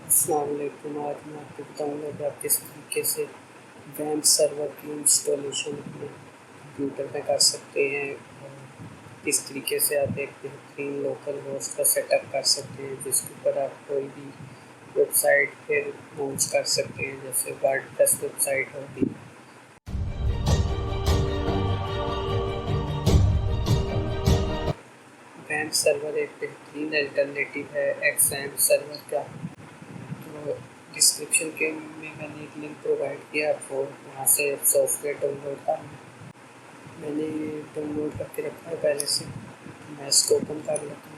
अस्सलाम वालेकुम। आज मैं आपको बताऊंगा कि आप किस तरीके से वैम्प सर्वर की इंस्टॉलेशन अपने कंप्यूटर पे कर सकते हैं और किस तरीके से आप एक बेहतरीन लोकल होस्ट का सेटअप कर सकते हैं जिसके ऊपर आप कोई भी वेबसाइट फिर लॉन्च कर सकते हैं, जैसे वर्डप्रेस वेबसाइट होगी। वैम्प सर्वर एक बेहतरीन अल्टरनेटिव है xampp सर्वर का। तो डिस्क्रिप्शन के में मैंने एक लिंक प्रोवाइड किया, आपको वहाँ से सॉफ्टवेयर डाउनलोड करना। मैंने डाउनलोड करके रखा है पहले से, मैं इसको ओपन कर लेता हूँ।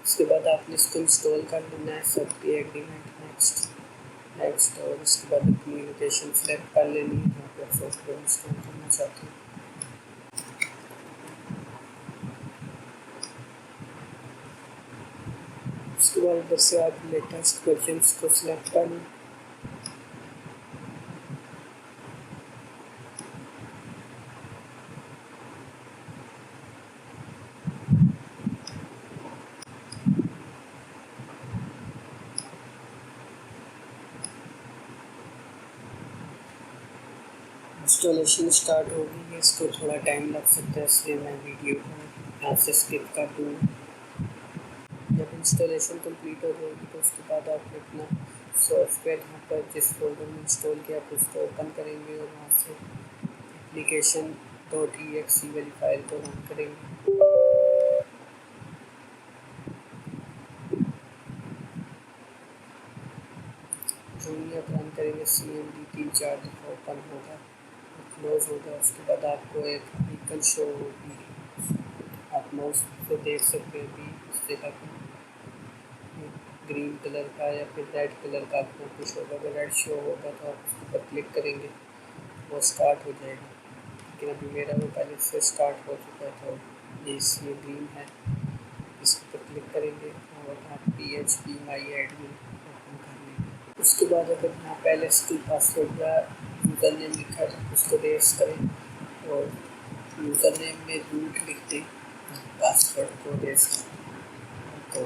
उसके बाद आपने इसको इंस्टॉल कर लेना है, सब एग्रीमेंट नेक्स्ट और उसके बाद अपनी लोकेशन सेलेक्ट कर लेनी है जहाँ पर सॉफ्टवेयर इंस्टॉल करना चाहते हैं। उसके बाद इधर से आप लेटेस्ट वर्जन को सिलेक्ट कर लें। इंस्टॉलेशन स्टार्ट होगी, इसको थोड़ा टाइम लग सकता है, इसलिए मैं वीडियो को यहाँ से स्किप कर दूँगा। जब इंस्टॉलेशन कंप्लीट हो जाएगी तो उसके बाद आप अपना सॉफ्टवेयर यहाँ पर जिस फोल्डर में इंस्टॉल किया आप उसको ओपन करेंगे और वहाँ से application.exe वाली फाइल को रन करेंगे। जो ही आप रन करेंगे CMD 3-4 दफ़ा ओपन होगा, क्लोज होगा। उसके बाद आपको एक आइकन शो होगी, आप माउस से देख सकते हैं कि इस जगह पर ग्रीन कलर का या फिर रेड कलर का आपको कुछ होगा। अगर रेड शो होगा तो आप उसके ऊपर क्लिक करेंगे, वो स्टार्ट हो जाएगा। लेकिन अभी मेरा वो पहले से स्टार्ट हो चुका है तो ये इसलिए ग्रीन है। इसके ऊपर क्लिक करेंगे और आप PHP माई एडमिन ओपन कर लेंगे। उसके बाद अगर यहाँ पहले से पासवर्ड या यूज़र नेम लिखा है तो उसको रेस करें और यूज़र नेम में रूट लिख दें, पासवर्ड को रेस तो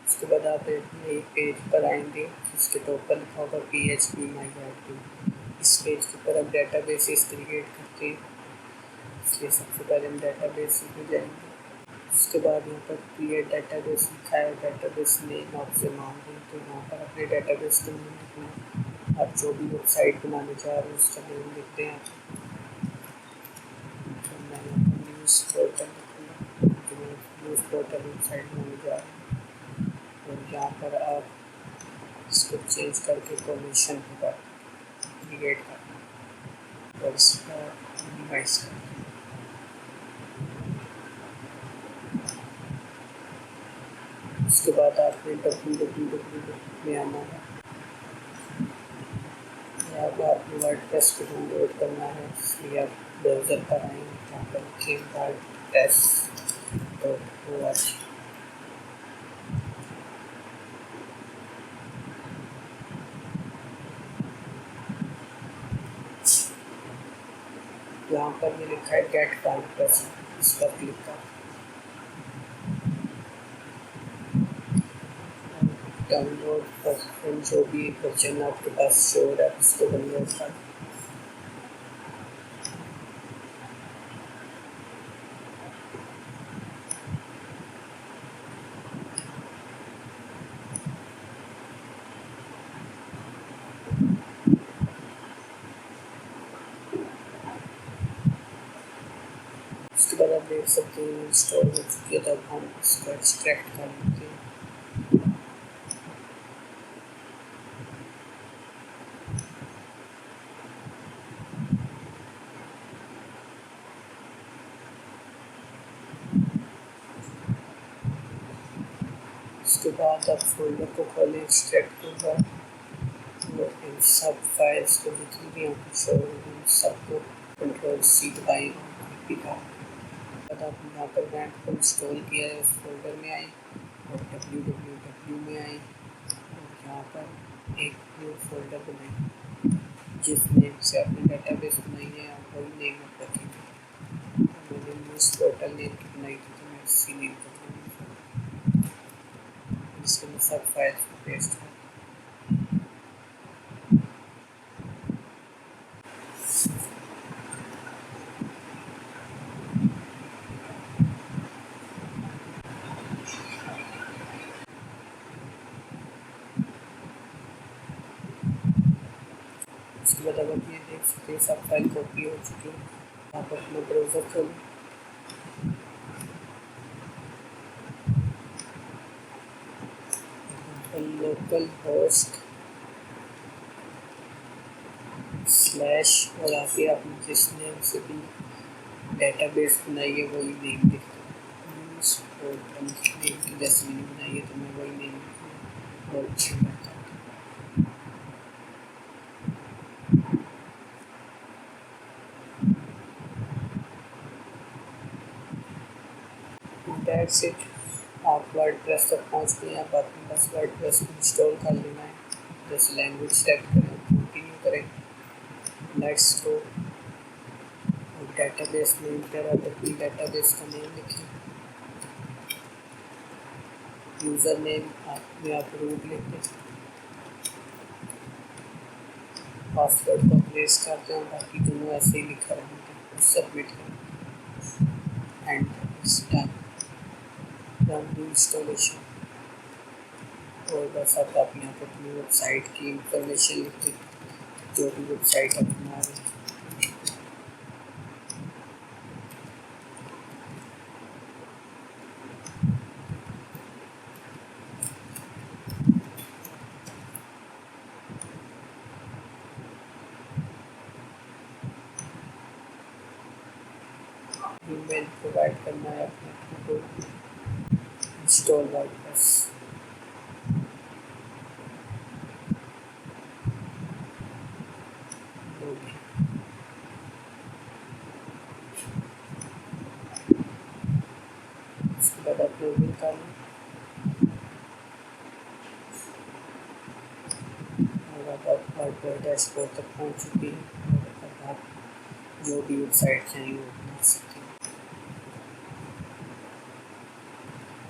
उसके बाद आप एक नए पेज पर आएंगे जिसके टॉप पर लिखा होगा PHP माई एडमिन। इस पेज के ऊपर आप डेटाबेस क्रिएट करते हैं, इसलिए सबसे पहले हम डेटाबेस में जाएंगे। उसके बाद यहाँ पर क्रिएट डेटाबेस लिखा है, डेटाबेस नेम आपसे मांग रहे तो यहाँ पर अपने डेटाबेस का नेम लिखना। आप जो भी वेबसाइट बनाने जा रहे हैं उसका नेम लिखते हैं। तो मैं न्यूज़ पोर्टल लिखूँगा, न्यूज़ पोर्टल वेबसाइट बनाने जा रहा हूँ और यहाँ पर आप इसको चेंज करके परमिशन होगा क्रिएट करना और इसका मिनिमाइज करना। उसके बाद आपने www में आना है, अब आपने वर्डप्रेस को डाउनलोड करना है, इसलिए आप ब्राउज़र पर आएंगे, यहाँ पर लिखें WordPress यहाँ पर ये लिखा है गेट WordPress, इस पर क्लिक करें। डाउनलोड पर जो भी वर्जन आपके पास शो हो रहा है उसको डाउनलोड करें। उसके बाद आप देख सकते हैं इंस्टॉल हो चुकी है, तब हम इसको एक्सट्रैक्ट कर लेते हैं। उसके बाद आप फोल्डर को खोलें, एक्सट्रैक्ट होगा और इन सब फाइल्स को जितनी भी आपको शो होगी उन सबको Ctrl+C दबाएँ कॉपी का। बाद आपने यहाँ पर वैम्प को इंस्टॉल किया है, उस फोल्डर में आए और www में आए और यहाँ पर एक न्यू फोल्डर बनाएं जिस नेम से आपने डेटाबेस बनाई है आप वही नेम आप रखेंगे। तो मैंने न्यूज़ पोर्टल नेम की बनाई थी तो मैं इसी नेम को बनाऊँगा। इससे मैं सब फाइल्स को पेस्ट कर उसके बाद अब आप ये देख सकते हैं सब फाइल कॉपी हो चुकी है। आप अपना ब्राउज़र खोलें, लोकल होस्ट स्लैश और आगे आपने जिस नेम से भी डेटाबेस बनाई है वही नेम लिख दो। न्यूज़ पोर्टल नेम की जैसे मैंने बनाई है तो मैं वही नेम लिखूँगा और अच्छी बात है। दैट्स इट, आप वर्डप्रेस तक पहुँच गए। अब आपके पास वर्डप्रेस को इंस्टॉल कर लेना है। जैसे लैंग्वेज सेलेक्ट करें, कंटिन्यू करें, लेट्स गो। और डेटाबेस नेम पर आप अपनी डेटाबेस का नेम लिखें। यूज़र नेम आप रूट लिख दें, पासवर्ड को प्लेस करते हैं, बाकी दोनों ऐसे ही लिखा रहेंगे। सबमिट करें and it's done, run the installation. और बस अब आप यहाँ पर अपनी वेबसाइट की इंफॉर्मेशन लिख दें, जो भी वेबसाइट आप बना रहे हैं। ईमेल प्रोवाइड करना है अपने को, इंस्टॉल वर्डप्रेस। उसके बाद आप लॉगिन कर लें और अब आप वर्डप्रेस डैशबोर्ड तक पहुँच चुकी हैं। अब आप जो भी वेबसाइट चाहिए वो बना सकते हैं।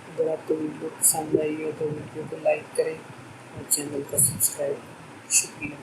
अगर आपको वीडियो पसंद आई हो तो वीडियो को लाइक करें और चैनल को सब्सक्राइब करें। शुक्रिया।